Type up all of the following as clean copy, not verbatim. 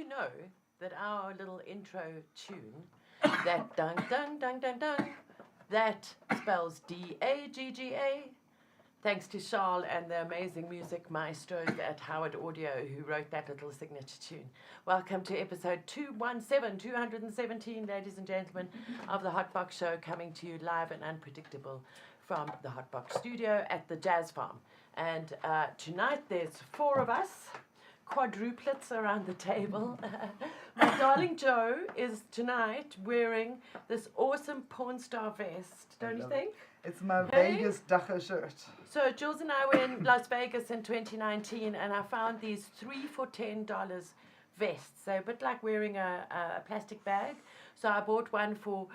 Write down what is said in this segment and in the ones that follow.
you know that our little intro tune, that dung, dung, dung, dung, dung, that spells D-A-G-G-A, thanks to Charles and the amazing music maestros at Howard Audio who wrote that little signature tune. Welcome to episode 217, ladies and gentlemen, of the Hotbox Show, coming to you live and unpredictable from the Hotbox studio at the Jazz Farm. And tonight there's four of us, quadruplets around the table. My darling Joe is tonight wearing this awesome porn star vest, don't you think? It's my Vegas Dagga shirt. So Jules and I were in Las Vegas in 2019, and I found these 3 for $10 vests. They're a bit like wearing a plastic bag. So I bought one for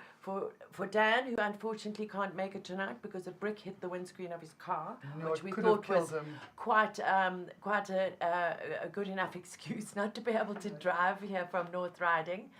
Dan, who unfortunately can't make it tonight because a brick hit the windscreen of his car, which we thought was quite a good enough excuse not to be able to drive here from North Riding.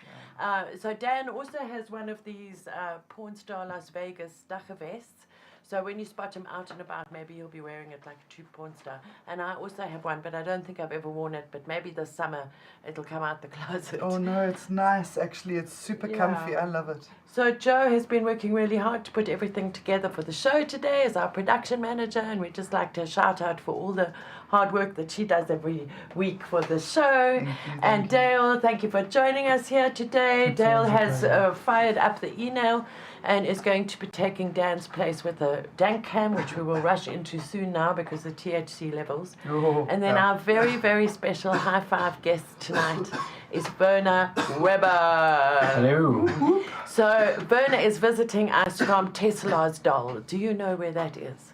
So Dan also has one of these porn star Las Vegas Dagga vests. So when you spot him out and about, maybe he'll be wearing it like a true porn star. And I also have one, but I don't think I've ever worn it. But maybe this summer it'll come out the closet. Oh no, it's nice actually. It's super comfy. I love it. So Joe has been working really hard to put everything together for the show today as our production manager, and we'd just like to shout out for all the hard work that she does every week for the show. Thank you. Dale, thank you for joining us here today. Dale has fired up the email and is going to be taking Dan's place with a dank cam, which we will rush into soon now because of the THC levels. And then our very, very special high five guest tonight is Werner Weber. Hello. So Werner is visiting us from Tesla's Doll. Do you know where that is?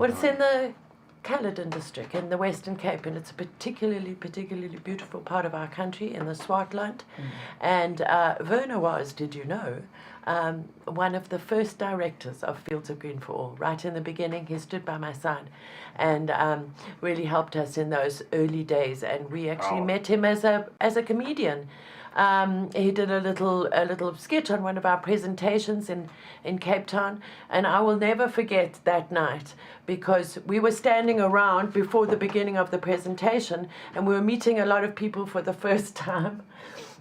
Well, it's in the Caledon district in the Western Cape, and it's a particularly beautiful part of our country in the Swartland. And Werner was, did you know, one of the first directors of Fields of Green for All. Right in the beginning, he stood by my side and really helped us in those early days. And we actually met him as a comedian. He did a little sketch on one of our presentations in Cape Town, and I will never forget that night because we were standing around before the beginning of the presentation, and we were meeting a lot of people for the first time,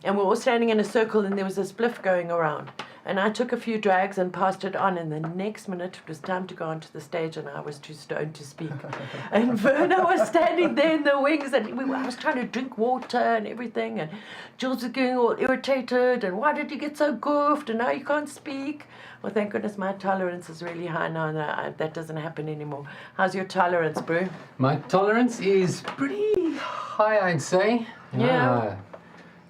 and we were all standing in a circle, and there was a spliff going around. And I took a few drags and passed it on, and the next minute it was time to go onto the stage, and I was too stoned to speak. And Werner was standing there in the wings, and I was trying to drink water and everything, and Jules was getting all irritated, and why did you get so goofed, and now you can't speak? Well, thank goodness my tolerance is really high now, and that doesn't happen anymore. How's your tolerance, bro? My tolerance is pretty high, I'd say. Yeah.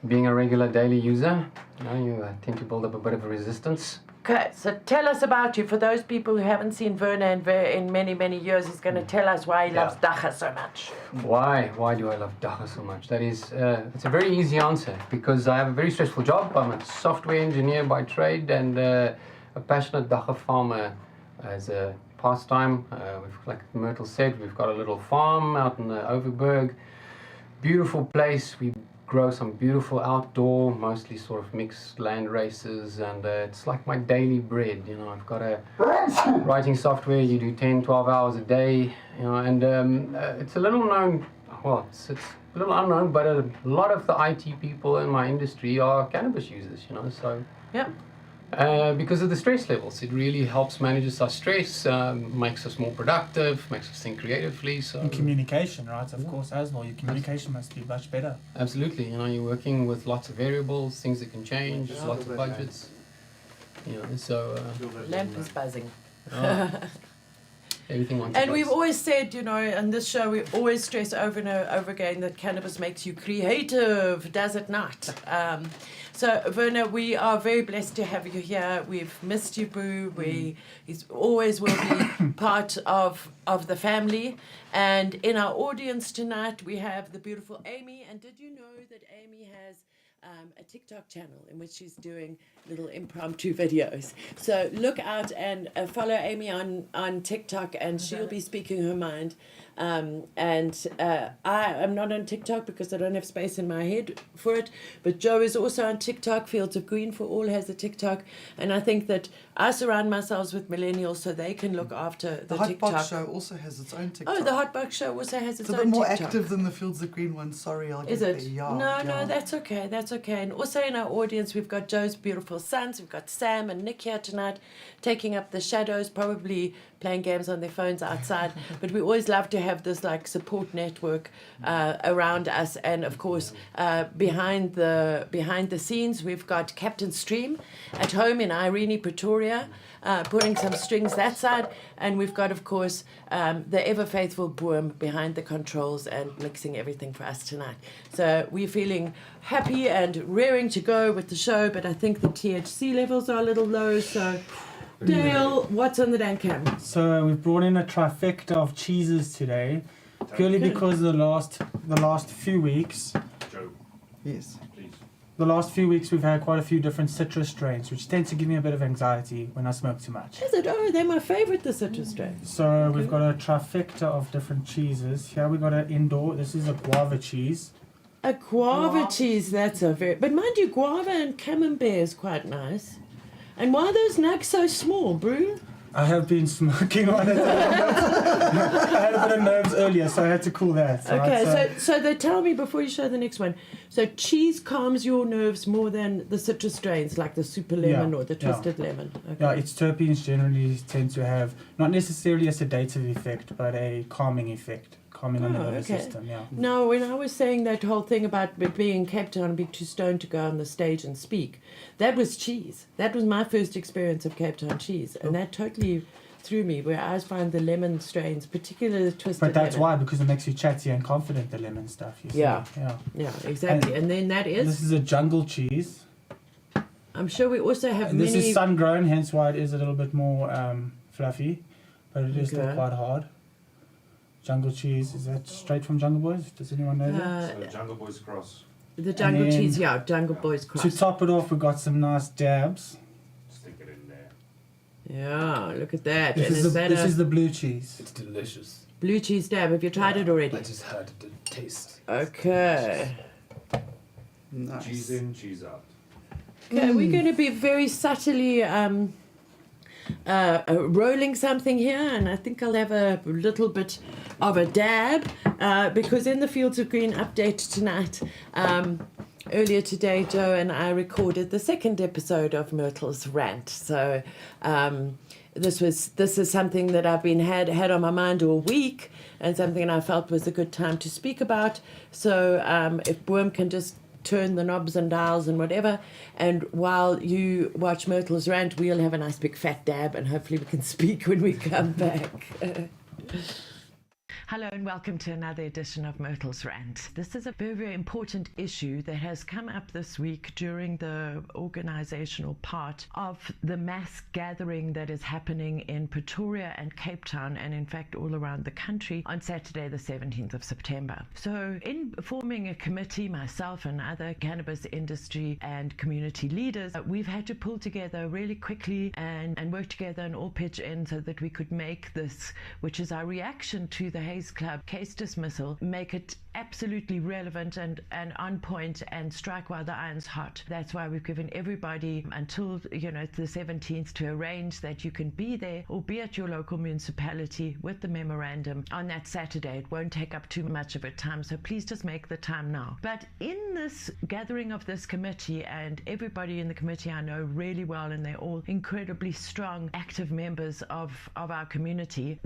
Being a regular daily user, you tend to build up a bit of a resistance. Okay, so tell us about you. For those people who haven't seen Werner in many, many years, he's going to tell us why he loves Dagga so much. Why do I love Dagga so much? That is, it's a very easy answer, because I have a very stressful job. I'm a software engineer by trade and a passionate Dagga farmer as a pastime. Like Myrtle said, we've got a little farm out in the Overberg. Beautiful place. We grow some beautiful outdoor, mostly sort of mixed land races, and it's like my daily bread. I've got a writing software. You do 10, 12 hours a day, and it's a little known, well, it's a little unknown, but a lot of the IT people in my industry are cannabis users, so yeah. Because of the stress levels, it really helps manage our stress, makes us more productive, makes us think creatively. So and communication, right? Of course, as well, your communication must be much better. Absolutely, you're working with lots of variables, things that can change, lots of budgets. So lamp is buzzing. Everything wants. And we've always said, on this show, we always stress over and over again that cannabis makes you creative, does it not? So, Werner, we are very blessed to have you here. We've missed you, boo. He's always will be part of the family. And in our audience tonight, we have the beautiful Amy. And did you know that Amy has a TikTok channel in which she's doing little impromptu videos. So look out and follow Amy on TikTok, and she'll be speaking her mind. I am not on TikTok because I don't have space in my head for it, but Joe is also on TikTok. Fields of Green for All has a TikTok, and I think that I surround myself with millennials so they can look after the TikTok. Hotboxshow also has its own TikTok. Oh, the Hotboxshow also has its own TikTok. It's a bit more active than the Fields of Green one. Sorry, I'll get Is it? there. Yeah, No, that's okay. That's okay. And also in our audience, we've got Joe's beautiful sons. We've got Sam and Nick here tonight, taking up the shadows, probably playing games on their phones outside. But we always love to have this like support network around us. And of course, behind the scenes, we've got Captain Stream at home in Irene, Pretoria, putting some strings that side. And we've got, of course, the ever faithful Boom behind the controls and mixing everything for us tonight. So we're feeling happy and raring to go with the show, but I think the THC levels are a little low. So Dale, what's on the Dan cam? So we've brought in a trifecta of cheeses today, purely because the last few weeks. Joe, Yes. please. The last few weeks we've had quite a few different citrus strains, which tend to give me a bit of anxiety when I smoke too much. Is it? Oh, they're my favorite, the citrus strains. So we've got a trifecta of different cheeses. Here we got an indoor. This is a guava cheese. A guava cheese, that's a very... But mind you, guava and camembert is quite nice. And why are those nugs so small, Brew? I have been smoking on it. I had a bit of nerves earlier, so I had to cool that. Okay, so they tell me before you show the next one. So cheese calms your nerves more than the citrus strains, like the super lemon or the twisted lemon. Okay. Yeah, its terpenes generally tend to have not necessarily a sedative effect, but a calming effect. On the nervous system, yeah. Now, when I was saying that whole thing about being in Cape Town and being too stoned to go on the stage and speak, that was cheese. That was my first experience of Cape Town cheese, and that totally threw me, where I find the lemon strains, particularly the twisted lemon. But that's why, because it makes you chatty and confident, the lemon stuff, you see. Yeah, exactly. And then that is... This is a jungle cheese. I'm sure we also have This is sun-grown, hence why it is a little bit more fluffy, but it is still quite hard. Jungle cheese, is that straight from Jungle Boys? Does anyone know that? So Jungle Boys Cross. The Jungle cheese, Jungle Boys Cross. To top it off, we've got some nice dabs. Stick it in there. Yeah, look at that. This is the blue cheese. It's delicious. Blue cheese dab. Have you tried it already? I just had the taste. Okay. Nice. Cheese in, cheese out. Okay, we're going to be very subtly rolling something here, and I think I'll have a little bit of a dab because in the Fields of Green update tonight, earlier today, Joe and I recorded the second episode of Myrtle's Rant. So this is something that I've been had on my mind all week, and something I felt was a good time to speak about. So if Boom can just turn the knobs and dials and whatever, and while you watch Myrtle's Rant, we'll have a nice big fat dab, and hopefully we can speak when we come back. Hello and welcome to another edition of Myrtle's Rant. This is a very, very important issue that has come up this week during the organizational part of the mass gathering that is happening in Pretoria and Cape Town, and in fact all around the country, on Saturday the 17th of September. So in forming a committee, myself and other cannabis industry and community leaders, we've had to pull together really quickly and work together and all pitch in so that we could make this, which is our reaction to the Haze Club case dismissal, make it absolutely relevant and on point and strike while the iron's hot. That's why we've given everybody until the 17th to arrange that you can be there or be at your local municipality with the memorandum on that Saturday. It won't take up too much of a time, so please just make the time now. But in this gathering of this committee, and everybody in the committee I know really well, and they're all incredibly strong, active members of our community,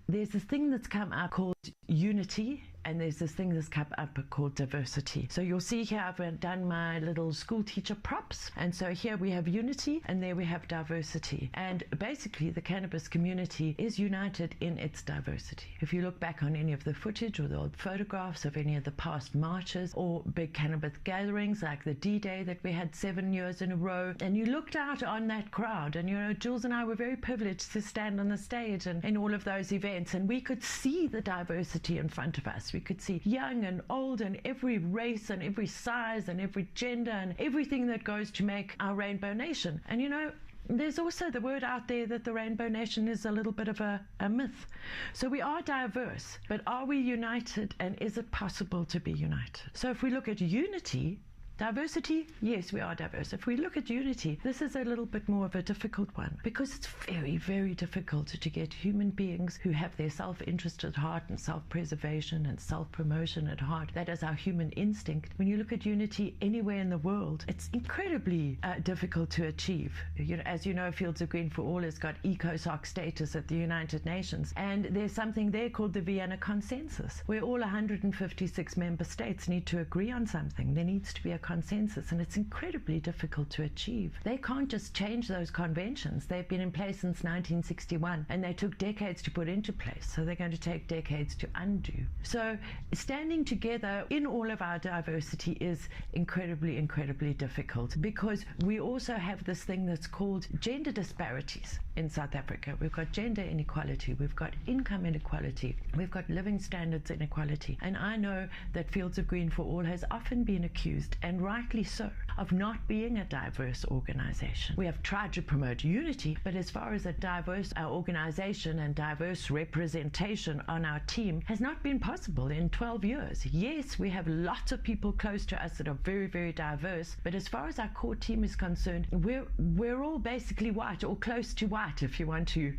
there's this thing that's come up called unity, and there's this thing that's come up called diversity. So you'll see here I've done my little school teacher props, and so here we have unity and there we have diversity, and basically the cannabis community is united in its diversity. If you look back on any of the footage or the old photographs of any of the past marches or big cannabis gatherings like the D-Day that we had 7 years in a row, and you looked out on that crowd, and Jules and I were very privileged to stand on the stage and in all of those events, and we could see the diversity in front of us. We could see young and old and every race and every size and every gender and everything that goes to make our Rainbow Nation. And you know, there's also the word out there that the Rainbow Nation is a little bit of a myth. So we are diverse, but are we united, and is it possible to be united? So if we look at unity, diversity, yes, we are diverse. If we look at unity, this is a little bit more of a difficult one, because it's very, very difficult to get human beings who have their self-interest at heart and self-preservation and self-promotion at heart. That is our human instinct. When you look at unity anywhere in the world, it's incredibly difficult to achieve. You know, as you know, Fields of Green for All has got ECOSOC status at the United Nations, and there's something there called the Vienna Consensus, where all 156 member states need to agree on something. There needs to be a consensus, and it's incredibly difficult to achieve. They can't just change those conventions. They've been in place since 1961, and they took decades to put into place, so they're going to take decades to undo. So standing together in all of our diversity is incredibly, incredibly difficult, because we also have this thing that's called gender disparities in South Africa. We've got gender inequality, we've got income inequality, we've got living standards inequality, and I know that Fields of Green for All has often been accused, and rightly so, of not being a diverse organization. We have tried to promote unity, but as far as a diverse organization and diverse representation on our team has not been possible in 12 years. Yes, we have lots of people close to us that are very, very diverse, but as far as our core team is concerned, we're all basically white, or close to white, if you want to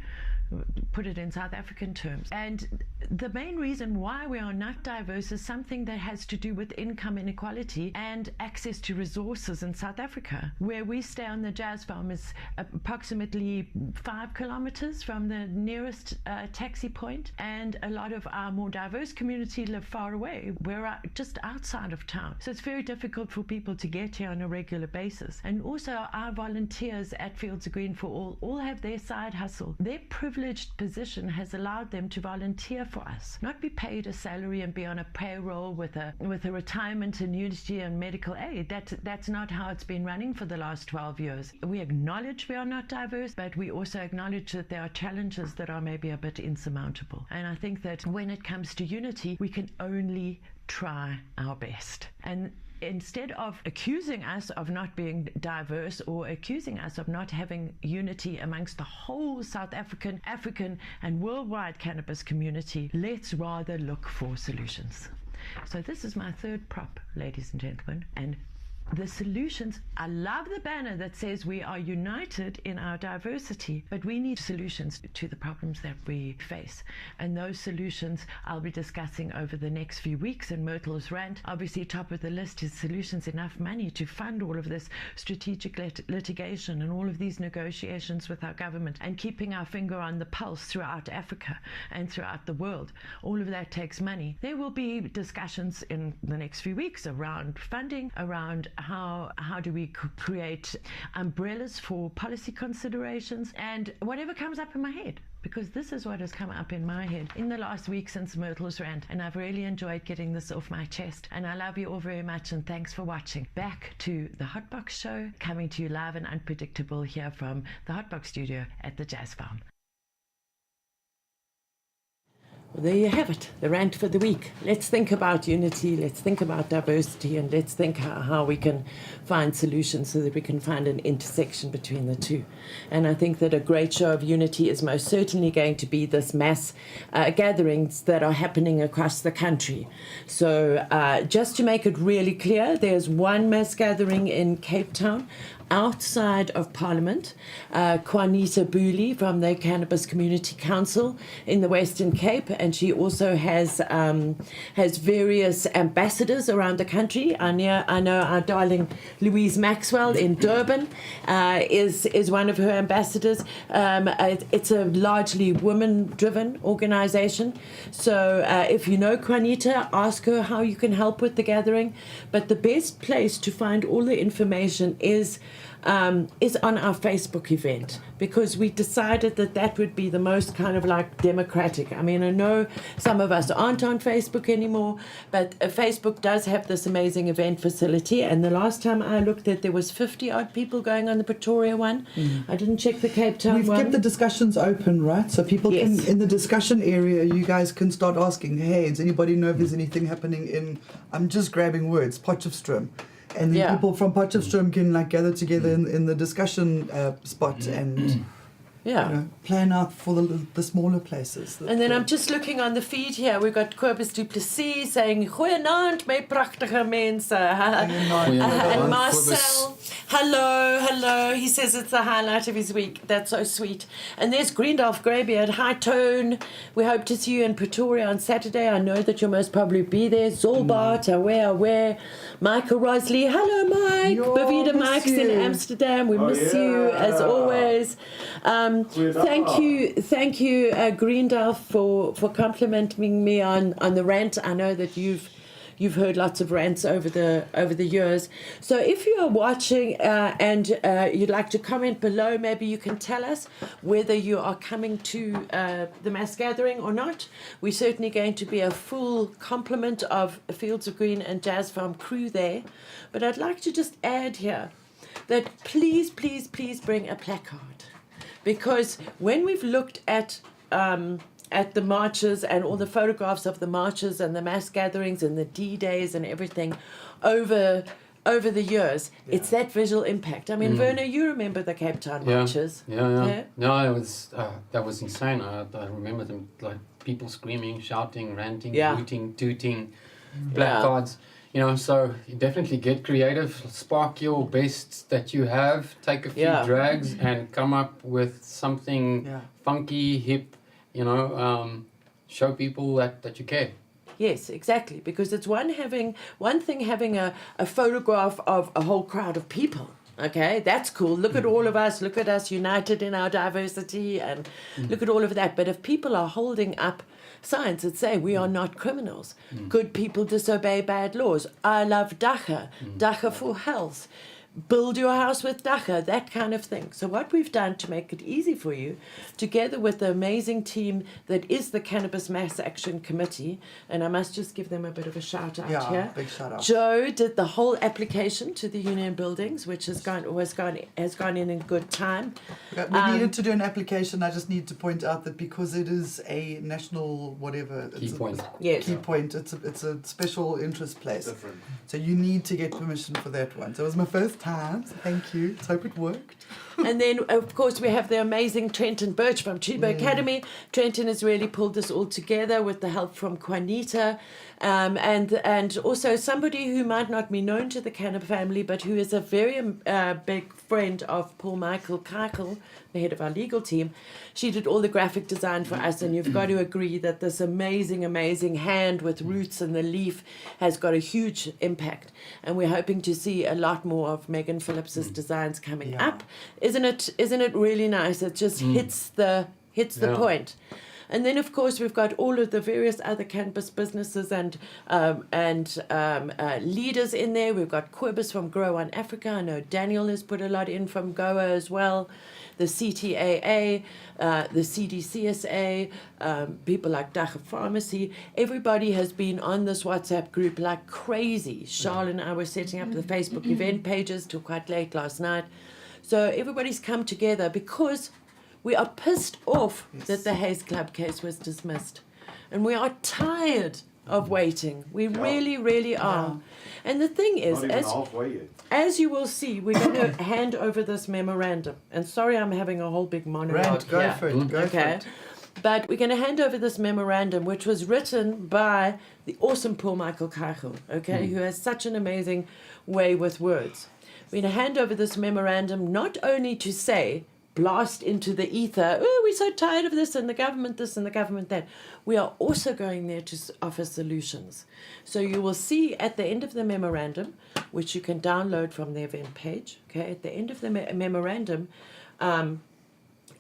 put it in South African terms. And the main reason why we are not diverse is something that has to do with income inequality and access to resources in South Africa. Where we stay on the Jazz Farm is approximately 5 kilometers from the nearest taxi point, and a lot of our more diverse community live far away. We're just outside of town, so it's very difficult for people to get here on a regular basis. And also our volunteers at Fields of Green for All have their side hustle. Their privileged position has allowed them to volunteer for us, not be paid a salary and be on a payroll with a retirement and unity and medical aid. That's not how it's been running for the last 12 years. We acknowledge we are not diverse, but we also acknowledge that there are challenges that are maybe a bit insurmountable. And I think that when it comes to unity, we can only try our best. And instead of accusing us of not being diverse, or accusing us of not having unity amongst the whole South African, and worldwide cannabis community, let's rather look for solutions. So this is my third prop, ladies and gentlemen, and the solutions, I love the banner that says we are united in our diversity, but we need solutions to the problems that we face. And those solutions I'll be discussing over the next few weeks in Myrtle's Rant. Obviously, top of the list is solutions, enough money to fund all of this strategic litigation and all of these negotiations with our government, and keeping our finger on the pulse throughout Africa and throughout the world. All of that takes money. There will be discussions in the next few weeks around funding, around how do we create umbrellas for policy considerations, and whatever comes up in my head, because this is what has come up in my head in the last week since Myrtle's Rant, and I've really enjoyed getting this off my chest. And I love you all very much, and thanks for watching. Back to the Hotbox Show, coming to you live and unpredictable here from the Hotbox studio at the Jazz Farm. Well, there you have it, the rant for the week. Let's think about unity, let's think about diversity, and let's think how we can find solutions so that we can find an intersection between the two. And I think that a great show of unity is most certainly going to be this mass gatherings that are happening across the country. So just to make it really clear, there's one mass gathering in Cape Town outside of Parliament. Juanita Booley from the Cannabis Community Council in the Western Cape, and she also has various ambassadors around the country. I know our darling Louise Maxwell in Durban is one of her ambassadors. It's a largely women-driven organization. So if you know Juanita, ask her how you can help with the gathering. But the best place to find all the information is is on our Facebook event, because we decided that that would be the most kind of like democratic. I mean, I know some of us aren't on Facebook anymore, but Facebook does have this amazing event facility. And the last time I looked at, there was 50 odd people going on the Pretoria one. I didn't check the Cape Town We've one. kept the discussions open, right? So people Yes. can, in the discussion area, you guys can start asking, hey, does anybody know if there's anything happening in, I'm just grabbing words, Potchefstroom. And then Yeah. people from Potchefstroom can like gather together in the discussion spot and Yeah. you know, plan out for the smaller places. And then I'm just looking on the feed here. We've got Cobus du Plessis saying, Goeienaand, my prachtige mense. And Marcel, hello. He says it's the highlight of his week. That's so sweet. And there's Greendolf Greybeard. Hi, Tone. We hope to see you in Pretoria on Saturday. I know that you'll most probably be there. Zolbart, aware. Michael Rosley. Hello, Mike. Yo, Bavida miss Mike's in you. Amsterdam. We Oh, miss you as yeah. always. Thank you, Greendolf, for complimenting me on the rant. I know that you've heard lots of rants over the years. So if you are watching and you'd like to comment below, maybe you can tell us whether you are coming to the mass gathering or not. We're certainly going to be a full complement of Fields of Green and Jazz Farm crew there. But I'd like to just add here that please bring a placard. Because when we've looked at the marches and all the photographs of the marches and the mass gatherings and the D-days and everything over the years, it's that visual impact. I mean, Werner, you remember the Cape Town marches? Yeah. No, it was that was insane. I remember them, like people screaming, shouting, ranting, hooting, tooting, placards. You know, so you definitely get creative, spark your best that you have, take a few drags and come up with something funky, hip, you know, show people that you care. Yes, exactly, because it's one thing having a photograph of a whole crowd of people. Okay, that's cool. Look at all of us. Look at us united in our diversity, and look at all of that. But if people are holding up signs that say we are not criminals, good people disobey bad laws, I love Dagga, Dagga for health, build your house with Dagga, that kind of thing. So what we've done to make it easy for you, together with the amazing team that is the Cannabis Mass Action Committee, and I must just give them a bit of a shout out here. Big shout out. Joe did the whole application to the union buildings, which has gone in good time. We needed to do an application. I just need to point out that because it is a national whatever Key point. Yes. key point, it's a special interest place. Different. So you need to get permission for that one. So it was my first time. So thank you. Let's hope it worked. And then, of course, we have the amazing Trenton Birch from Chiba Academy. Trenton has really pulled this all together with the help from Juanita. And also somebody who might not be known to the Canna family, but who is a very big friend of Paul Michael Keichel, the head of our legal team. She did all the graphic design for us, and you've got to agree that this amazing hand with roots and the leaf has got a huge impact. And we're hoping to see a lot more of Megan Phillips's designs coming up. Isn't it really nice? It just hits the point. And then, of course, we've got all of the various other cannabis businesses and leaders in there. We've got Cobus from Grow One Africa. I know Daniel has put a lot in from Goa as well. The CTAA, the CDCSA, people like Dagga Pharmacy. Everybody has been on this WhatsApp group like crazy. Charles and I were setting up the Facebook event pages till quite late last night. So everybody's come together because we are pissed off that the Hayes Club case was dismissed. And we are tired of waiting. We really, really are. And the thing is, Not even halfway yet. as you will see, we're going to hand over this memorandum. And sorry I'm having a whole big monologue Rand, go here. for it. Go for it. But we're going to hand over this memorandum, which was written by the awesome Paul Michael Keichel, who has such an amazing way with words. We're going to hand over this memorandum not only to say, blast into the ether, oh, we're so tired of this and the government this and the government that. We are also going there to offer solutions. So you will see at the end of the memorandum, which you can download from the event page, at the end of the memorandum,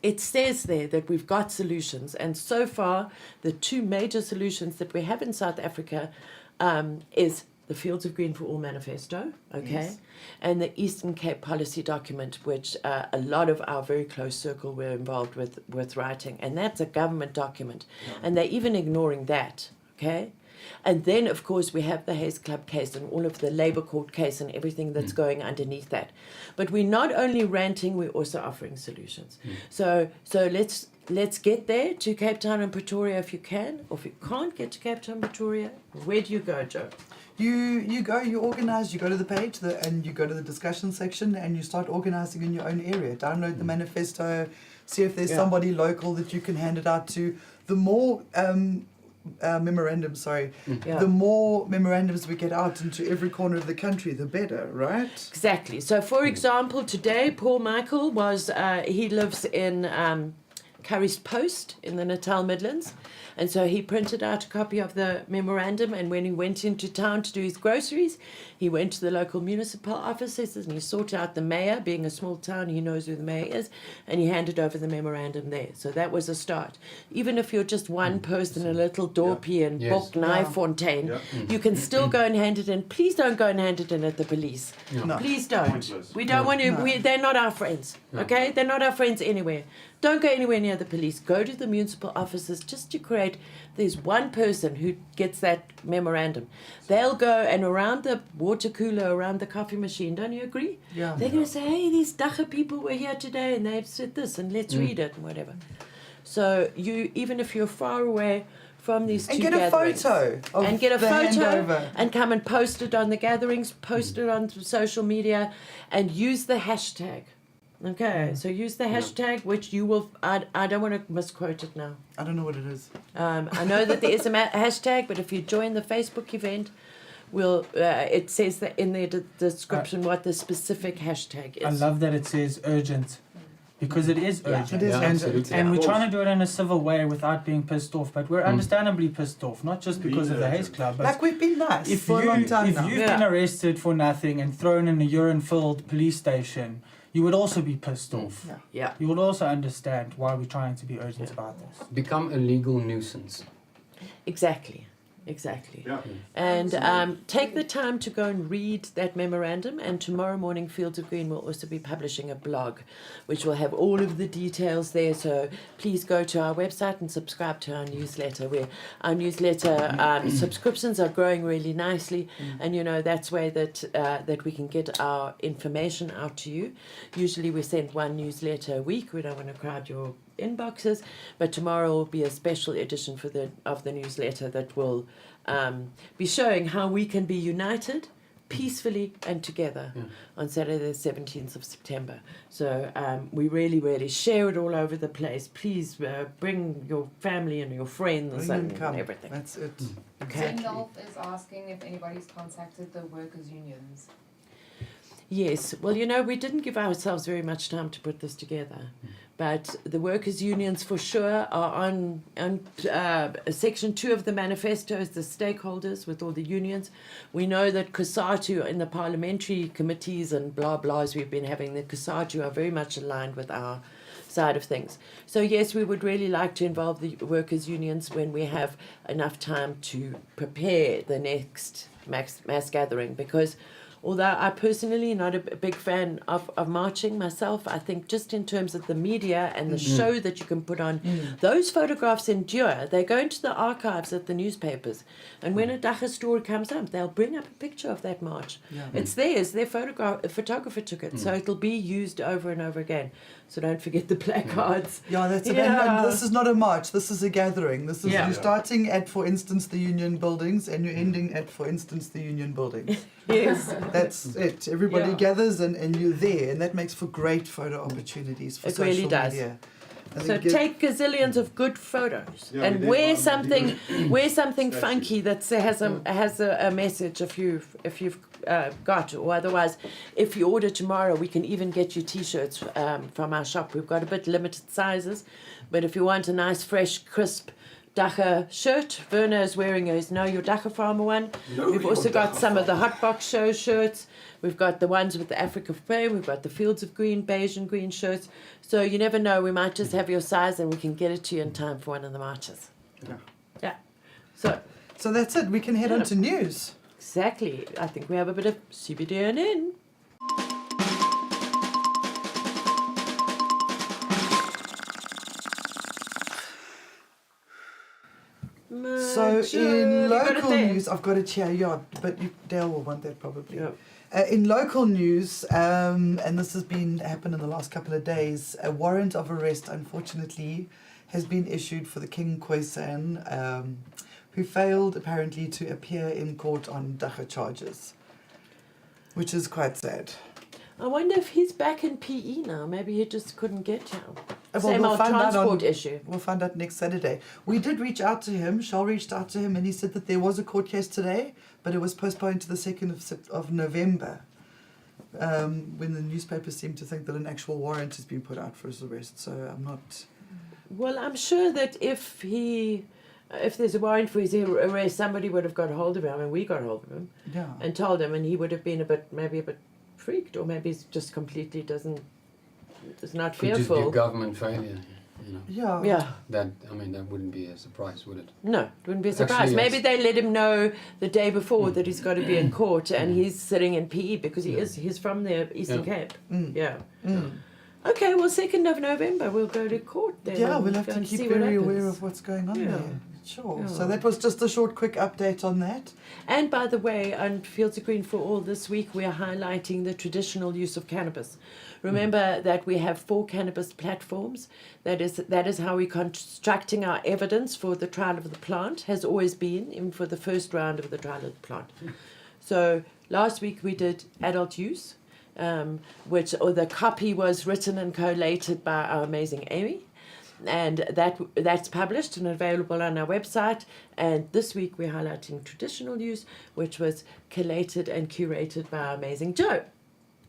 it says there that we've got solutions. And so far, the two major solutions that we have in South Africa is the Fields of Green for All manifesto, okay, Yes. and the Eastern Cape policy document, which a lot of our very close circle were involved with writing, and that's a government document, and they're even ignoring that, okay. And then, of course, we have the Hayes Club case and all of the Labour Court case and everything that's going underneath that. But we're not only ranting, we're also offering solutions. So let's get there to Cape Town and Pretoria if you can. Or if you can't get to Cape Town and Pretoria, where do you go, Joe? You organise, you go to the page and you go to the discussion section and you start organising in your own area. Download the manifesto, see if there's somebody local that you can hand it out to. The more the more memorandums we get out into every corner of the country, the better, right? Exactly. So, for example, today, Paul Michael he lives in Curry's Post in the Natal Midlands. And so he printed out a copy of the memorandum, and when he went into town to do his groceries, he went to the local municipal offices and he sought out the mayor. Being a small town, he knows who the mayor is, and he handed over the memorandum there. So that was a start. Even if you're just one person, a little dorpy in Yes. Boknaifontein, you can still go and hand it in. Please don't go and hand it in at the police. No. Please don't. Pointless. We don't want to. No. They're not our friends. Okay, they're not our friends anywhere. Don't go anywhere near the police. Go to the municipal offices just to create. There's one person who gets that memorandum. They'll go and around the water cooler, around the coffee machine. Don't you agree? Yeah. They're going to say, "Hey, these Dagga people were here today and they've said this, and let's read it and whatever." So you, even if you're far away from these And two get a gatherings, photo of and get a the photo handover. and come and post it on the gatherings, post it on social media, and use the hashtag. Okay, so use the hashtag, which you will. I don't want to misquote it now. I don't know what it is. I know that there is a hashtag, but if you join the Facebook event, it says that in the description what the specific hashtag is. I love that it says urgent, because it is Yeah. urgent. It is urgent. absolutely. And Of we're course. trying to do it in a civil way without being pissed off, but we're understandably pissed off, not just because of the Hayes Club, but Like we've been nice if for a long time now. you've Yeah. been arrested for nothing and thrown in a urine-filled police station, you would also be pissed off. Yeah. Yeah. You would also understand why we're trying to be urgent about this. Become a legal nuisance. Exactly. Yeah. And take the time to go and read that memorandum. And tomorrow morning, Fields of Green will also be publishing a blog, which will have all of the details there. So please go to our website and subscribe to our newsletter. Where our newsletter subscriptions are growing really nicely, and that's way that we can get our information out to you. Usually, we send one newsletter a week. We don't want to crowd your inboxes, but tomorrow will be a special edition of the newsletter that will be showing how we can be united peacefully and together on Saturday the 17th of September. So we really share it all over the place. Please bring your family and your friends Bring and them, come. everything. That's it. Okay. Zindolf is asking if anybody's contacted the workers' unions. Yes, well, we didn't give ourselves very much time to put this together, but the workers' unions for sure are on section 2 of the manifesto as the stakeholders with all the unions. We know that COSATU in the parliamentary committees and blah blahs we've been having, the COSATU are very much aligned with our side of things. So yes, we would really like to involve the workers' unions when we have enough time to prepare the next mass gathering, because although I personally not a big fan of marching myself, I think just in terms of the media and the show that you can put on, those photographs endure. They go into the archives at the newspapers, and when a Dagga story comes up, they'll bring up a picture of that march. Yeah. It's theirs. Their photographer took it, so it'll be used over and over again. So don't forget the placards. Yeah, that's it. Yeah. And this is not a march. This is a gathering. This is Yeah. you're starting at, for instance, the union buildings, and you're ending at, for instance, the union buildings. Yes. That's it. Everybody Yeah. gathers, and you're there, and that makes for great photo opportunities for It social really does. media. I So think take gazillions of good photos Yeah, and we did wear one. something Statue. funky that has a message if you've got, or otherwise if you order tomorrow we can even get you t-shirts from our shop. We've got a bit limited sizes, but if you want a nice fresh crisp Dagga shirt, Werner is wearing his Know Your Dagga Farmer one. We've also got some of the Hotboxshow shirts. We've got the ones with the Africa frame. We've got the Fields of Green, beige and green shirts. So you never know, we might just have your size and we can get it to you in time for one of the marches. Yeah. Yeah. So So that's it. We can head on to news. Exactly. I think we have a bit of CBDNN. So in local there. news, I've got it here, yeah, but Dale will want that probably. Yeah. In local news, and this has happened in the last couple of days, a warrant of arrest, unfortunately, has been issued for the King Khoi King, who failed apparently to appear in court on Dagga charges, which is quite sad. I wonder if he's back in PE now. Maybe he just couldn't get here. Well, Same we'll old find out transport on- issue. We'll find out next Saturday. We did reach out to him. Shell reached out to him, and he said that there was a court case today, but it was postponed to the 2nd of November, when the newspapers seem to think that an actual warrant has been put out for his arrest. So I'm not... Well, I'm sure that if there's a warrant for his arrest, somebody would have got hold of him, and we got hold of him, Yeah. and told him, and he would have been maybe a bit freaked, or maybe he's just completely is not Could just fearful. be government failure, you know. Yeah. Yeah. That wouldn't be a surprise, would it? No, it wouldn't be a surprise. Actually, Maybe they let him know the day before that he's got to be in court, and Mm. he's sitting in PE because he's from the Eastern Cape. Mm. Yeah. Mm. Okay, well, 2nd of November we'll go to court then. Yeah, and we'll have go to and keep see what very aware happens. of what's going on Yeah. there. Sure. Yeah. So that was just a short, quick update on that. And by the way, on Fields of Green for All this week, we are highlighting the traditional use of cannabis. Remember that we have 4 cannabis platforms. That is how we're constructing our evidence for the trial of the plant, has always been, even for the first round of the trial of the plant. So last week we did adult use, the copy was written and collated by our amazing Amy. And that's published and available on our website. And this week we're highlighting traditional use, which was collated and curated by our amazing Joe.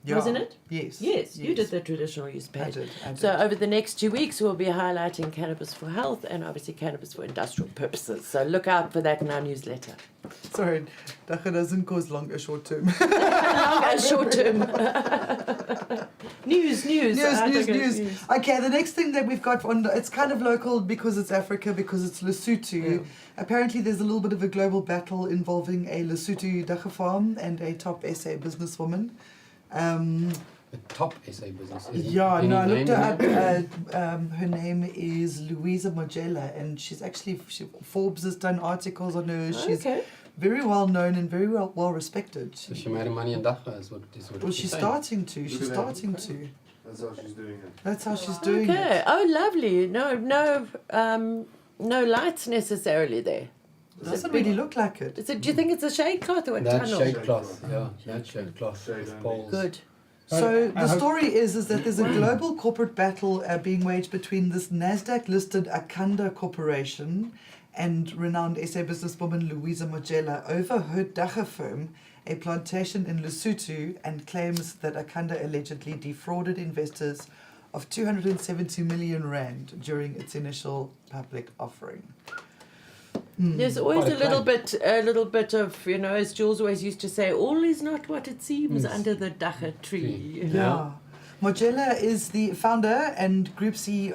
Yeah. Wasn't it? Yes. Yes, you did the traditional use I page. did. So over the next 2 weeks we'll be highlighting cannabis for health and obviously cannabis for industrial purposes. So look out for that in our newsletter. Sorry, Dagga doesn't cause short term. Long short term. News. News. Okay, the next thing that we've got it's kind of local because it's Africa, because it's Lesotho. Yeah. Apparently there's a little bit of a global battle involving a Lesotho Dagga farm and a top SA businesswoman. The top SA business. Yeah, Any no, I looked name? her up. Her name is Louisa Mogela, and Forbes has done articles on her. She's Okay. very well known and very well respected. So she made her money in Dagga, is what Well, she's she's saying. starting to. Look She's at that. starting to. That's how she's doing it. That's how she's doing Okay. it. Oh, lovely. No lights necessarily there. Doesn't really look like it. Do you think it's a shade cloth or a That tunnel? shade cloth, yeah, that shade cloth Shade with only. poles. Good. So I the hope- story is that there's a global corporate battle being waged between this Nasdaq-listed Akanda Corporation and renowned SA businesswoman Louisa Mogela over her Dagga firm, a plantation in Lesotho, and claims that Akanda allegedly defrauded investors of 270 million rand during its initial public offering. There's always Quite a little bit of, as Jules always used to say, all is not what it seems under the Dagga tree. Yeah. Mogela is the founder and group CEO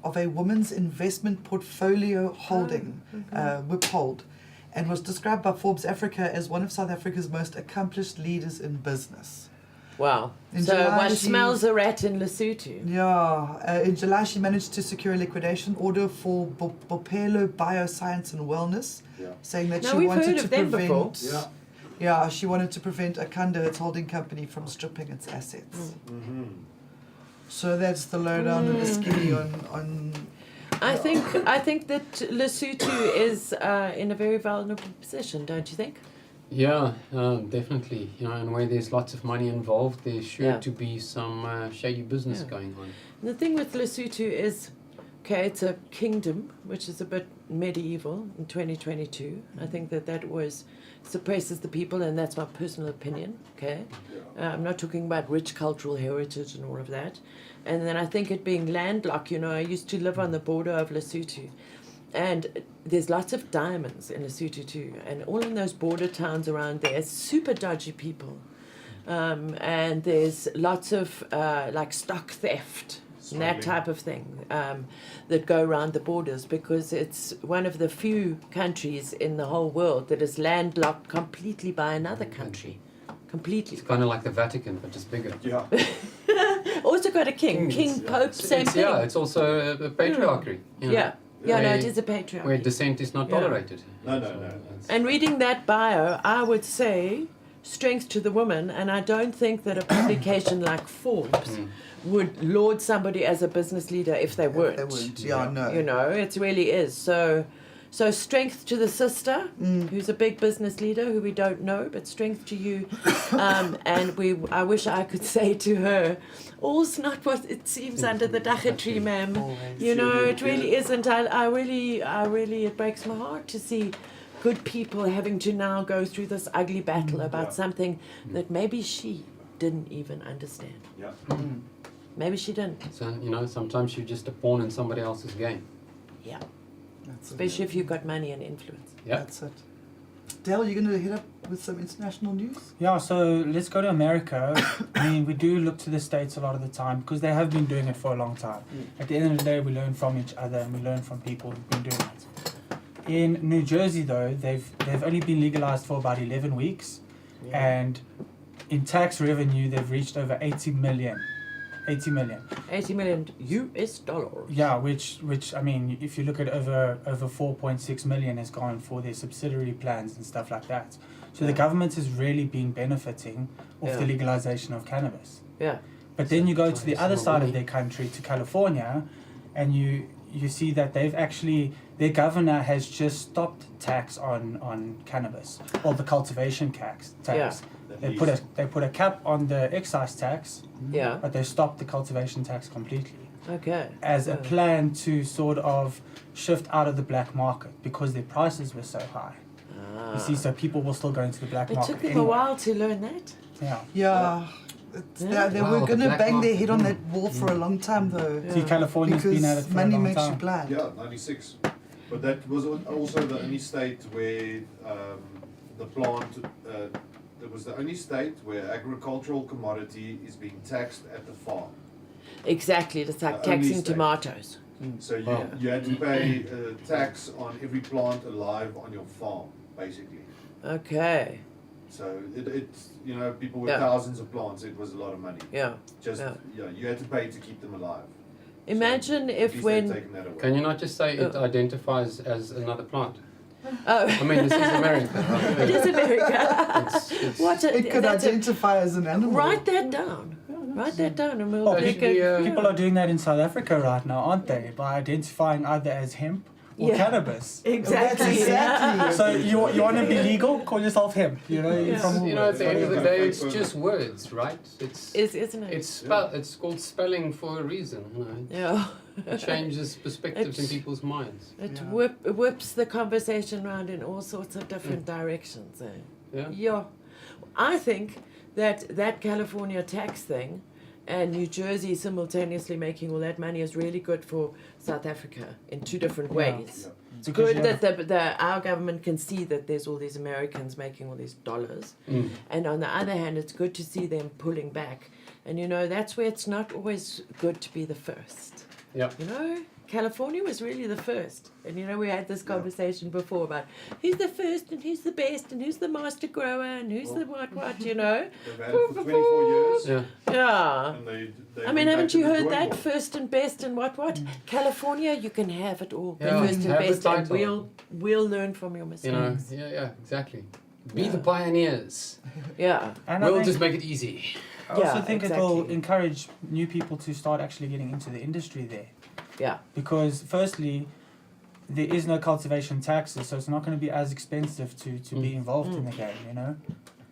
of a women's investment portfolio holding, Wiphold, and was described by Forbes Africa as one of South Africa's most accomplished leaders in business. Wow. In So July one she- smells a rat in Lesotho. Yeah, in July she managed to secure a liquidation order for Bophelo Bioscience and Wellness, Yeah. saying that Now, she we've wanted heard to of them prevent. before. Yeah. Yeah, she wanted to prevent Akanda, its holding company, from stripping its assets. Mm-hmm. So that's the lowdown and the skinny on. I think that Lesotho is in a very vulnerable position, don't you think? Yeah, definitely. And where there's lots of money involved, there's sure Yeah. to be some shady business Yeah. going on. And the thing with Lesotho is, okay, it's a kingdom, which is a bit medieval in 2022. I think that always suppresses the people, and that's my personal opinion, okay? I'm not talking about rich cultural heritage and all of that. And then I think it being landlocked, I used to live on the border of Lesotho. And there's lots of diamonds in Lesotho too. And all in those border towns around there, super dodgy people. And there's lots of stock theft. and that type of thing that go around the borders, because it's one of the few countries in the whole world that is landlocked completely by another country. Completely. It's kind of like the Vatican, but just bigger. Yeah. Also got a king. King, Pope, same thing. Yeah, it's also a patriarchy. You know, Yeah. Yeah, no, where- it is a patriarchy. Where dissent is not Yeah. tolerated. No. It's- And reading that bio, I would say strength to the woman, and I don't think that a publication like Forbes would laud somebody as a business leader if they weren't. They weren't. Yeah, no. You know, it really is. So strength to the sister, who's a big business leader who we don't know, but strength to you. And I wish I could say to her, all's not what it seems under the Dagga tree, ma'am. You know, it really isn't. I really, it breaks my heart to see good people having to now go through this ugly battle about something that maybe she didn't even understand. Yeah. Maybe she didn't. So, you know, sometimes you're just a pawn in somebody else's game. Yeah. That's it. Especially if you've got money and influence. Yeah. That's it. Dale, you're going to hit up with some international news? Yeah, so let's go to America. I mean, we do look to the States a lot of the time because they have been doing it for a long time. At the end of the day, we learn from each other and we learn from people who've been doing it. In New Jersey, though, they've only been legalized for about 11 weeks. And in tax revenue, they've reached over 80 million. 80 million. 80 million US dollars. Yeah, which I mean, if you look at over 4.6 million has gone for their subsidiary plans and stuff like that. So the government has really been benefiting off the legalization of cannabis. Yeah. But then you go to the other side of their country, to California, and you see that they've actually, their governor has just stopped tax on cannabis, or the cultivation tax. Yeah. They put a cap on the excise tax, Yeah. but they stopped the cultivation tax completely Okay. as a plan to sort of shift out of the black market because their prices were so high. You see, so people will still go into the black It market took them anyway. a while to learn that. Yeah. Yeah. They Wow, were the going to black bang their market. head on that wall for a long time, though. See, California's been at it Because for a money long makes you time. blind. Yeah, 96. But that was also the only state where the plant, that was the only state where agricultural commodity is being taxed at the farm. Exactly. It's like The only taxing state. tomatoes. So Wow. you had to pay tax on every plant alive on your farm, basically. Okay. So it's, you know, people with Yeah. thousands of plants, it was a lot of money. Yeah. Just, Yeah. you had to pay to keep them alive. Imagine So at if least when. they've taken that away. Can you not just say it identifies as another plant? Oh. I mean, this is America. Right? It is America. It's What a, It could that's a- identify as an animal. Write that down. Write that down and we'll Oh, make actually, it. People are doing that in South Africa right now, aren't they? By identifying either as hemp or Yeah. cannabis. Exactly. That's exactly. So you want to be legal? Call yourself hemp. You know, you're Yeah. from you know, at the end of the day, it's Yeah. just words, right? It's Isn't it? it's called spelling for a reason. You know, Yeah. it changes perspectives in It's- people's minds. It Yeah. whips the conversation around in all sorts of different directions. Eh? Yeah. Yeah. I think that California tax thing and New Jersey simultaneously making all that money is really good for South Africa in two different Yeah. ways. It's Because good you have- that our government can see that there's all these Americans making all these dollars. Mm. And on the other hand, it's good to see them pulling back. And you know, that's where it's not always good to be the first. Yeah. You know, California was really the first. And you know, we had this conversation before about who's the first and who's the best and who's the master grower and who's the what, you know? They've had it for 24 years. Yeah. Yeah. And they I mean, went haven't back to you the heard drawing that? board. First and best and what? California, you can have it all. The Yeah, first and have the best, and title. we'll learn from your You know, mistakes. yeah, exactly. Be Yeah. the pioneers. Yeah. And I We'll think- just make it easy. I also Yeah, think it will exactly. encourage new people to start actually getting into the industry there. Yeah. Because firstly, there is no cultivation taxes, so it's not going to be as expensive to be involved in the game, you know.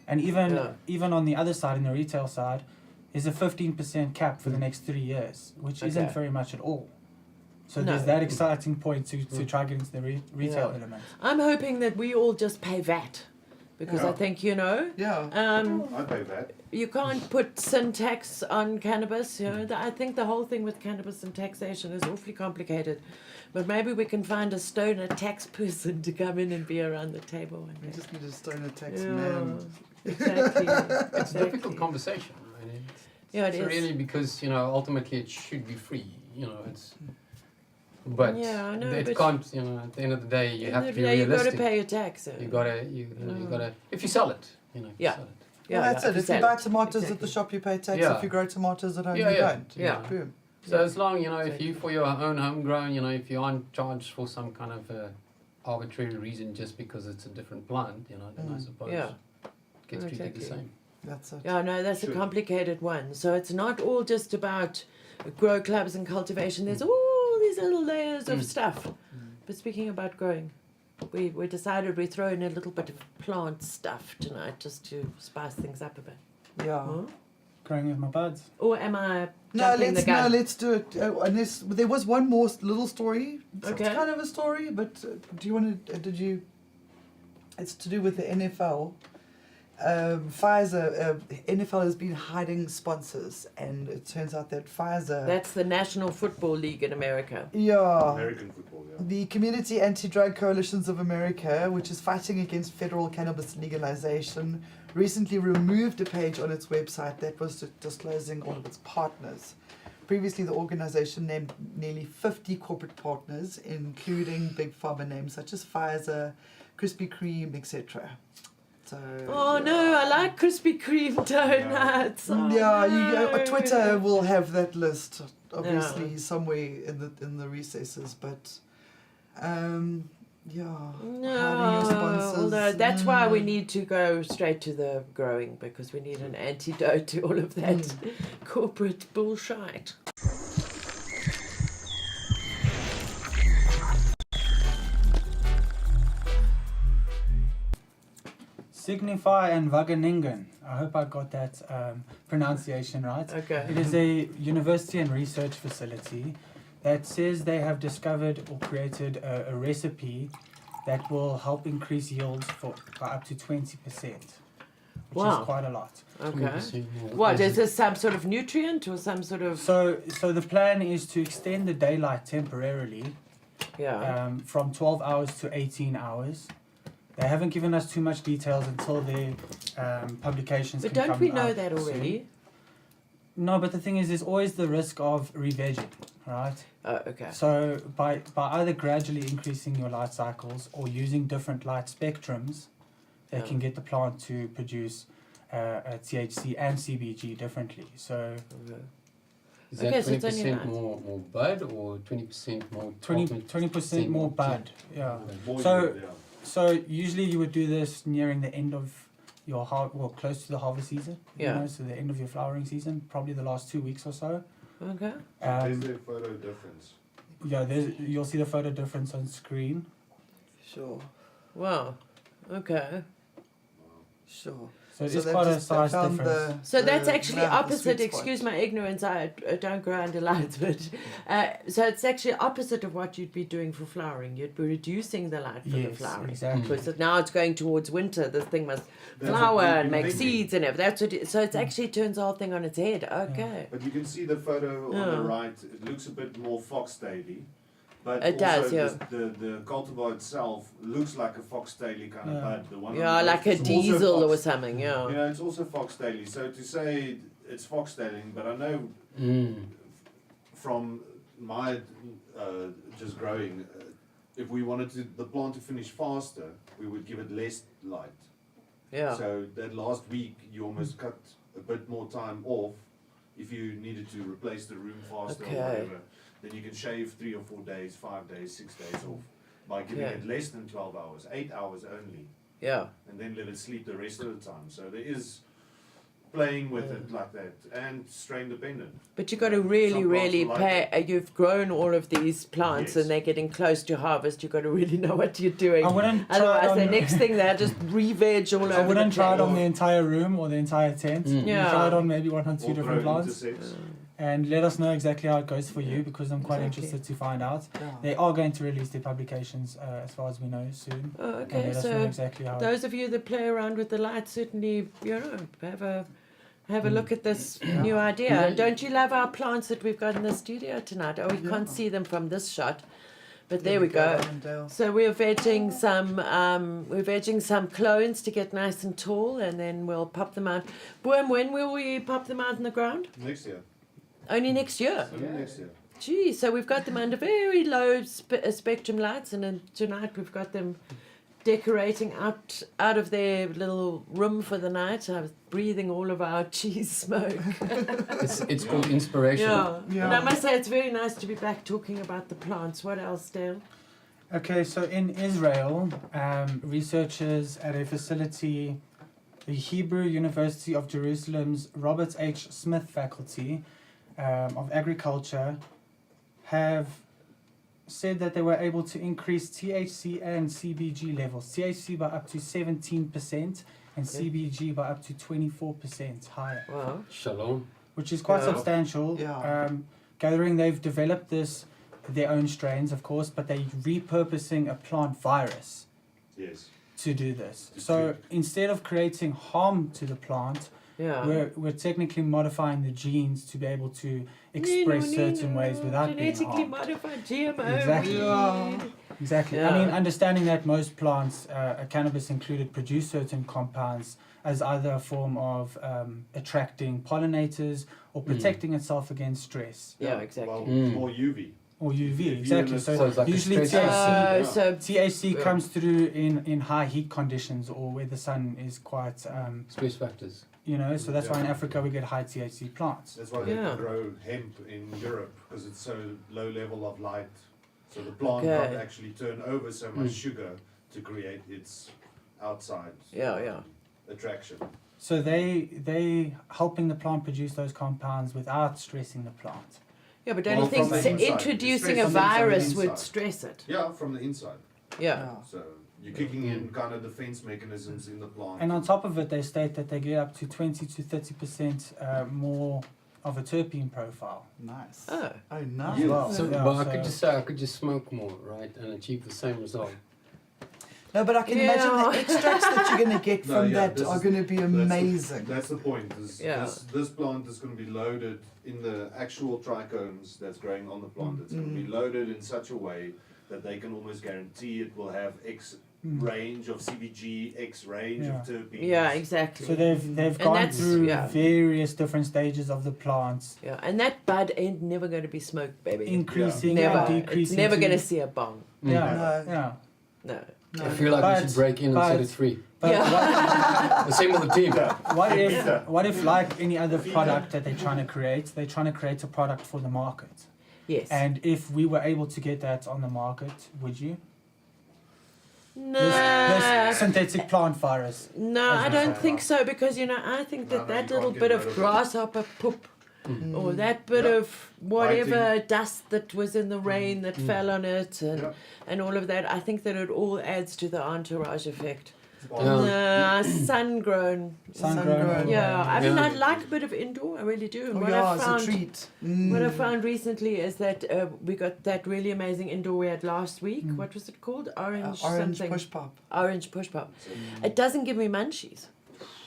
And Yeah. even on the other side, in the retail side, is a 15% cap for the next 3 years, which isn't Okay. very much at all. So No. there's that exciting point to try getting into the retail Yeah. element. I'm hoping that we all just pay VAT. Because I Yeah. think, you know, Yeah. I pay that. you can't put sin tax on cannabis. You know, I think the whole thing with cannabis and taxation is awfully complicated. But maybe we can find a stoner tax person to come in and be around the table. We And just need a stoner tax yeah, man. exactly. It's a difficult exactly. conversation. I mean, Yeah, it so is. really, because ultimately it should be free. It's. But Yeah, I know, it but can't. At the end of the day, you have to be you got to realistic. pay your tax. You gotta. You gotta. If you sell it, if you Yeah. sell it. Well, that's it. If you sell buy it. tomatoes at the Exactly. shop, you pay tax. Yeah. If you grow tomatoes at home, Yeah, you yeah. don't. Yeah. Boom. So Yeah. as long if Exactly. you for your own homegrown, if you aren't charged for some kind of arbitrary reason just because it's a different plant, then I suppose Yeah. it gets treated the Exactly. same. That's it. Yeah, no, that's a Sure. complicated one. So it's not all just about grow clubs and cultivation. There's all these little layers of stuff. But speaking about growing, we decided we throw in a little bit of plant stuff tonight just to spice things up a bit. Yeah. Huh? Growing with my buds. Or am I No, jumping the gun? let's do it. Unless there was one more little story. Okay. It's kind of a story, but do you want to? Did you? It's to do with the NFL. Pfizer. NFL has been hiding sponsors, and it turns out that Pfizer. That's the National Football League in America. Yeah. American football, yeah. The Community Anti-Drug Coalitions of America, which is fighting against federal cannabis legalization, recently removed a page on its website that was disclosing all of its partners. Previously, the organization named nearly 50 corporate partners, including big pharma names such as Pfizer, Krispy Kreme, etc. So, Oh no, I like Krispy Kreme donuts. Oh, no. Twitter will have that list, obviously, somewhere in the recesses, but hiding your No, sponsors. although that's why we need to go straight to the growing, because we need an antidote to all of that corporate bullshit. Signify and Wageningen. I hope I got that pronunciation right. Okay. It is a university and research facility that says they have discovered or created a recipe that will help increase yields by up to 20%, which Wow. is quite a lot. Okay. 20% more. What, is this some sort of nutrient or some sort of... So the plan is to extend the daylight temporarily Yeah. from 12 hours to 18 hours. They haven't given us too much details until the publications But can don't come we know out that soon. already? No, but the thing is, there's always the risk of re-vegging, right? Oh, okay. So by either gradually increasing your light cycles or using different light spectrums, they Yeah. can get the plant to produce THC and CBG differently. So Okay. Is Okay, that so it's only 20% nice. more bud or 20% more? 20% more bud. Yeah. More So- you- yeah. So usually you would do this nearing the end of your close to the harvest season. Yeah. So the end of your flowering season, probably the last 2 weeks or so. Okay. There's the photo difference. Yeah, you'll see the photo difference on screen. Sure, Wow. Okay. sure. So it's they've quite a just- they size found difference. So that's actually the opposite, sweet spot. excuse my ignorance, I don't grow under lights, but so it's actually opposite of what you'd be doing for flowering. You'd be reducing the light for the Yes, flowering. exactly. Because now it's going towards winter, this thing must That's flower what we've and been make thinking. seeds and everything. That's what so it's actually turns the whole thing on its head. Okay. But you can see the photo on Yeah. the right, it looks a bit more foxtaily. But It also does, yeah. the cultivar itself looks like a foxtaily kind of Yeah. bud. The one on Yeah, the like left a is also diesel or fox- something, yeah. Yeah, it's also foxtaily. So to say it's foxtailing, but I know from my just growing, if we wanted the plant to finish faster, we would give it less light. Yeah. So that last week, you almost cut a bit more time off if you needed to replace the room faster Okay. or whatever. Then you can shave 3 or 4 days, 5 days, 6 days off by giving Yeah. it less than 12 hours, 8 hours only, Yeah. and then let it sleep the rest of the time. So there is playing with it like that, and strain dependent. But you got to Some really, plants really will like pay. it. You've grown all of these plants, Yes. and they're getting close to harvest. You got to really know what you're doing. I wouldn't try it Otherwise, the on- next thing they're just re-veg all over. I wouldn't the try it place. on the entire room or the entire tent. Mm. You Yeah. try it on maybe one or two Or different throw plants. intercepts. And let us know exactly how it goes for you, because I'm quite Exactly. interested to find out. Yeah. They are going to release their publications as far as we know soon. Oh, And okay. let us know So exactly how. those of you that play around with the lights, certainly, have a look at this new idea. And don't you love our plants that we've got in the studio tonight? Oh, we can't see them from this shot, But there we go. Armandale. So we're vegging some clones to get nice and tall, and then we'll pop them out. Boom, when will we pop them out in the ground? Next year. Only next year. Only next year. Gee, so we've got them under very low spectrum lights, and then tonight we've got them decorating out of their little room for the night. I was breathing all of our cheese smoke. It's called inspiration. Yeah. And I must say it's very nice to be back talking about the plants. What else, Dale? Okay, so in Israel, researchers at a facility, the Hebrew University of Jerusalem's Robert H. Smith Faculty of Agriculture, have said that they were able to increase THC and CBG levels. THC by up to 17% and CBG by up to 24% higher. Wow. Shalom. Which is quite Yeah. substantial. Yeah. Gathering, they've developed their own strains, of course, but they're repurposing a plant virus Yes. to do this. To So treat. instead of creating harm to the plant, Yeah. we're technically modifying the genes to be able to express certain ways without being genetically harmed. modified GMO. Exactly. Yeah. Exactly. Yeah. I mean, understanding that most plants, cannabis included, produce certain compounds as either a form of attracting pollinators or protecting itself against stress. Yeah, exactly. Well, Mm. more UV. Or UV, UV exactly. and So, So it's like a usually stress THC, So THC Yeah. comes through in high heat conditions or where the sun is quite, Stress factors. so that's why in Yeah. Africa we get high THC plants. That's why they Yeah. can grow hemp in Europe, because it's so low level of light. So the plant Okay. can't actually turn over so much Mm. sugar to create its outside Yeah. attraction. So they helping the plant produce those compounds without stressing the plant. Yeah, but don't Well, you think from the inside. introducing It's a stress from the virus would inside. stress it? Yeah, from the inside. Yeah. So you're kicking in kind of defense mechanisms in the plant. And on top of it, they state that they get up to 20 to 30% more of a terpene profile. Nice. Oh. Oh, nice. As well. So, Yeah, but I so- could just say I could just smoke more, right, and achieve the same result. No, but I can imagine Yeah. the extracts that you're going to get No, from yeah, that this are is- going to be amazing. That's the point. Yeah. This plant is going to be loaded in the actual trichomes that's growing on the plant. It's going to be loaded in such a way that they can almost guarantee it will have X range of CBG, X range Yeah. of terpenes. Yeah, exactly. So they've And gone that's- through yeah. various different stages of the plants, Yeah, and that bud ain't never going to be smoked, baby. increasing Never. and decreasing. It's never to- going to see a bong. Yeah, No. yeah. No. No. I feel like we But- should break in and set it free. But Yeah. Assemble the team. what if like any other product that they're trying to create, they're trying to create a product for the market? Yes. And if we were able to get that on the market, would you? No. This synthetic plant virus. No, I don't think so, because I think No, that no, that you little can't bit get of rid of it. grasshopper poop or that bit Yeah. of whatever dust that was in the rain that fell on it Yeah. and all of that, I think that it all adds to the entourage effect. Yeah. No, sun-grown. Sun-grown. Yeah, I mean, Yeah. I like a bit of indoor, I really do. And Oh, what yeah, I it's a found, treat. what I found recently is that we got that really amazing indoor we had last week. What was it called? Orange Orange something. push pop. Orange push pop. It doesn't give me munchies.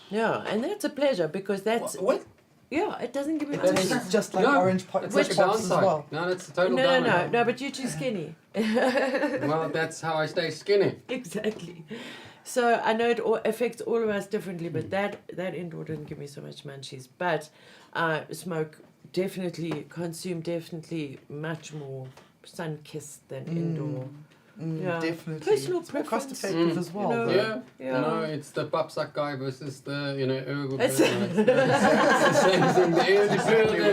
Yeah, and that's a pleasure because that's What? yeah, it doesn't give me That's- munchies. Tastes just like No, orange That's push like a pops as downside. well. No, that's a total No, downside. but you're too skinny. Well, that's how I stay skinny. Exactly. So I know it all affects all of us differently, but that indoor didn't give me so much munchies. But smoke definitely, consume definitely much more sun-kissed than indoor. Yeah. Definitely. Personal It's more cost preference. effective as well. know. though. Yeah. Yeah. No, it's the papsak guy versus the, ergo It's- person. It's the same thing.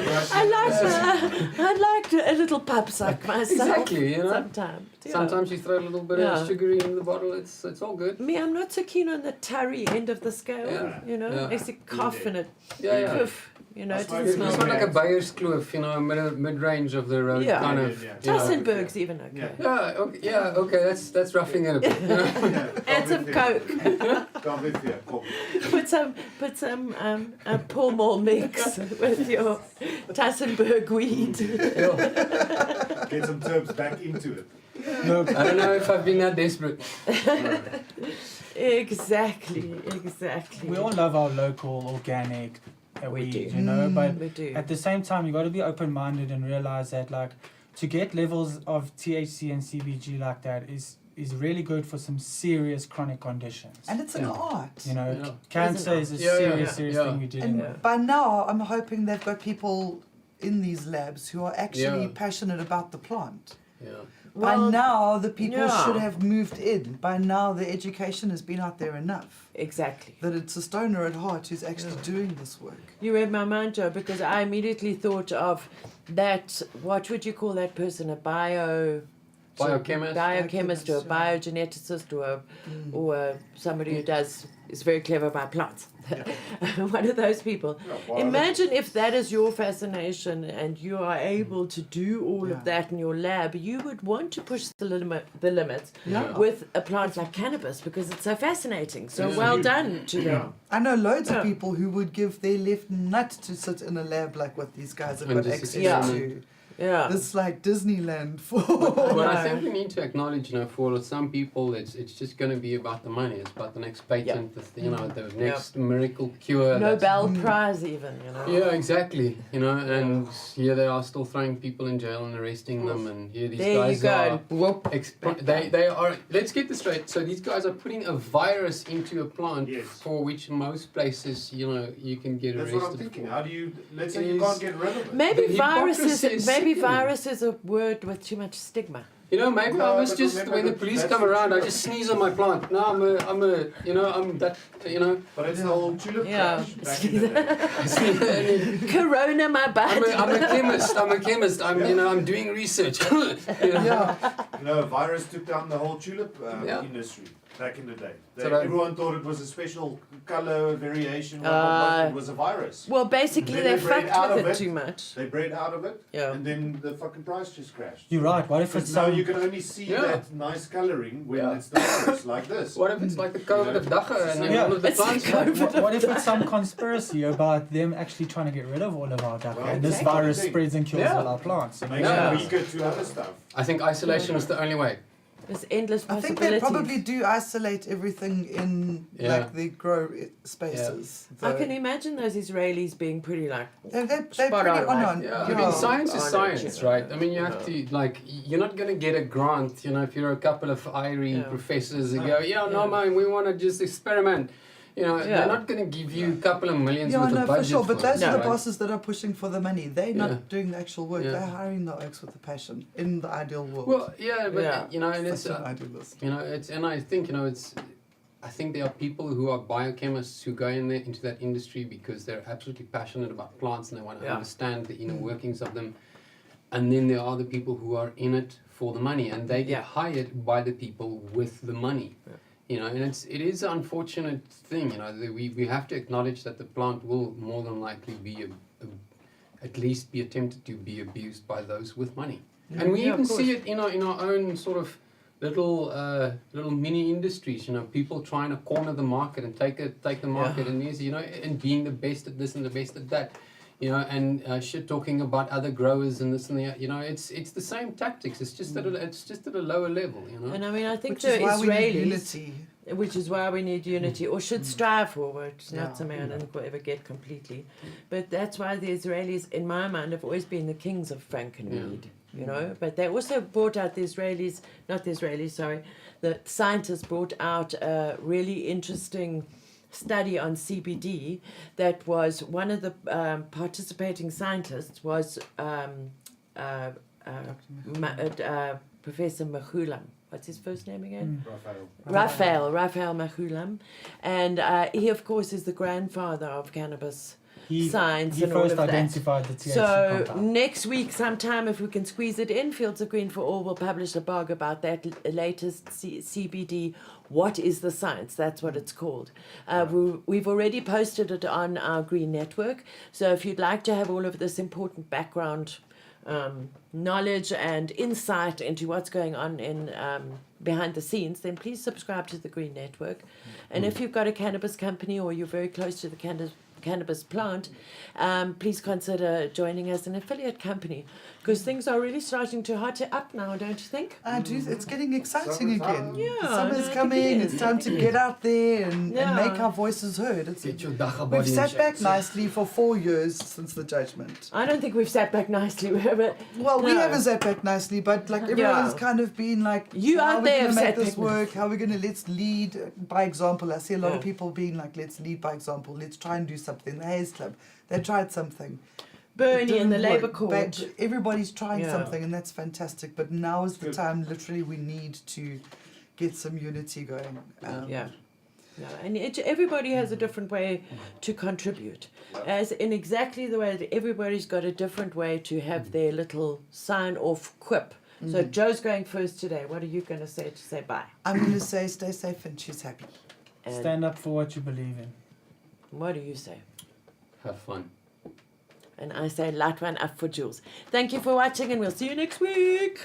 I like a little pub suck myself. Exactly, Sometimes. Yeah. Sometimes you throw a little bit Yeah. of sugary in the bottle, it's all good. Me, I'm not so keen on the tarry end of the scale. Yeah. It makes you cough and it Yeah, yeah. poof. It I doesn't smoke It's smell not good. like a Bayer's Kloof, mid-range of the road Yeah. kind Yeah, of. yeah, you know. Tassenberg's even okay. Yeah, okay, that's roughing it a bit. Add some Coke. Come with you. Come. Put some Pall Mall mix with your Tassenberg weed. Get some terms back into it. Look, I don't know if I've been that desperate. Exactly. we all love our local organic We weed, do. but We do. at the same time, you got to be open-minded and realize that, like, to get levels of THC and CBG like that is really good for some serious chronic conditions. And it's an art. You know, Yeah. cancer is a Yeah, serious yeah. thing we're dealing And with. by now, I'm hoping they've got people in these labs who are actually Yeah. passionate about the plant. Yeah. By Well, now, the people yeah. should have moved in. By now, the education has been out there enough. Exactly. That it's a stoner at heart who's actually doing this work. You read my mind, Joe, because I immediately thought of that. What would you call that person? A Biochemist. biochemist, or a Yeah. biogeneticist, or somebody who is very clever about plants. One of those people. Imagine if that is your fascination and you are able to do all Yeah. of that in your lab. You would want to push the limits Yeah. with a plant like cannabis because it's so fascinating. So Yeah. well done to them. I know loads Yeah. of people who would give their left nut to sit in a lab like what these guys have And got just access experiment. to. Yeah. It's like Disneyland for. But I No. think we need to acknowledge, for some people, it's just going to be about the money. It's about the next patent, the next miracle cure. Nobel Prize even, Yeah, exactly. And here they are still throwing people in jail and arresting them, and here these There you guys go. are. Whoop. They are. Let's get this straight. So these guys are putting a virus into a plant Yes. for which most places, you can get That's arrested. what I'm thinking. for. How do you, let's say you can't get rid of it. Maybe The virus hypocrisy is is maybe sickening. virus is a word with too much stigma. Maybe No, I was but just remember when the that police that's come the around, I tulip. just sneeze on my plant. No, I'm that. But it's the whole tulip Yeah. crash back in the day. Corona, my bad. I'm a chemist. I'm doing research. Yeah. A virus took down the whole tulip Yeah. industry back in the day. So that- Everyone thought it was a special color variation. What, it was a virus. Well, basically Then they they bred fucked out with of it it. too much. They bred out of it, Yeah. and then the fucking price just crashed. You're right. What if But it's now some you can only see Yeah. that nice coloring when Yeah. it's the virus, like this. What if it's like the COVID of Dagga and then Yeah. all of the It's plants? the COVID. what if it's some conspiracy about them actually trying to get rid of all of our Dagga, Well, and this exactly. virus spreads and kills Yeah. all our plants? Makes Yeah. it weaker to other stuff. I think isolation is the only way. There's endless I think they possibilities. probably do isolate everything in Yeah. like the grow spaces. I can imagine those Israelis being pretty like, They're Spot pretty on, on. like, Yeah, Yeah. I mean, science is On it, science, you know. right? I mean, you have to, you're not going to get a grant, if you're a couple of Irie Yeah. professors who go, no, man, we want to just experiment. Yeah. They're not going to give you a couple of millions Yeah, with a no, budget for sure. But it, those are the right? bosses that are pushing for the money. They're Yeah. not doing the actual work. Yeah. They're hiring the oaks with the passion in the ideal world. Well, yeah, but, Yeah. and it's, Such an idealist. and I think, I think there are people who are biochemists who go into that industry because they're absolutely passionate about plants and they want to Yeah. understand the inner workings of them. And then there are the people who are in it for the money, and they get Yeah. hired by the people with the money. And it is an unfortunate thing. That we have to acknowledge that the plant will more than likely be at least be attempted to be abused by those with money. And we Yeah, even of see it in our own sort of little mini industries. People trying to corner the market and take the market, and and being the best at this and the best at that. And shit talking about other growers and this and that. It's the same tactics. It's just at a lower level. and I mean, I think Which the is why we need Israelis, unity. which is why we need unity, or should strive for it. It's Yeah. not something I don't think we'll ever get completely. But that's why the Israelis, in my mind, have always been the kings of Frankenweed. But they also brought out the scientists brought out a really interesting study on CBD that was one of the participating scientists was Professor Machulam. What's his first name again? Raphael. Raphael Machulam. And he, of course, is the grandfather of cannabis science he and all first of that. identified the THC So compound. next week, sometime, if we can squeeze it in, Fields of Green for All will publish a blog about that latest CBD. What is the science? That's what it's called. We've already posted it on our Green Network. So if you'd like to have all of this important background knowledge and insight into what's going on in behind the scenes, then please subscribe to the Green Network. And if you've got a cannabis company or you're very close to the cannabis plant, please consider joining as an affiliate company, because things are really starting to hot up now, don't you think? I do. It's getting exciting again. Yeah, The no, I summer's think coming. it It's is. time to get out there and Yeah. make our voices heard. Get your Dagga We've body in sat shape. back nicely for 4 years since the judgment. I don't think we've sat back nicely. Well, we No. haven't sat back nicely, but like everyone's Yeah. kind of been like, You how out are we there going to have make sat this back work? How are we going to let's lead by example? I see a lot of Yeah. people being like, let's lead by example. Let's try and do something. The Hayes Club, they tried something. It Bernie in the didn't Labour work. Court. Everybody's trying Yeah. something, and that's fantastic. But now is the Good. time. Literally, we need to get some unity going. Yeah. No, and everybody has a different way to contribute, as in exactly the way that everybody's got a different way to have their little sign-off quip. So Joe's going first today. What are you going to say bye? I'm going to say, stay safe and choose happy. And Stand up for what you believe in. what do you say? Have fun. And I say light one up for Jules. Thank you for watching, and we'll see you next week.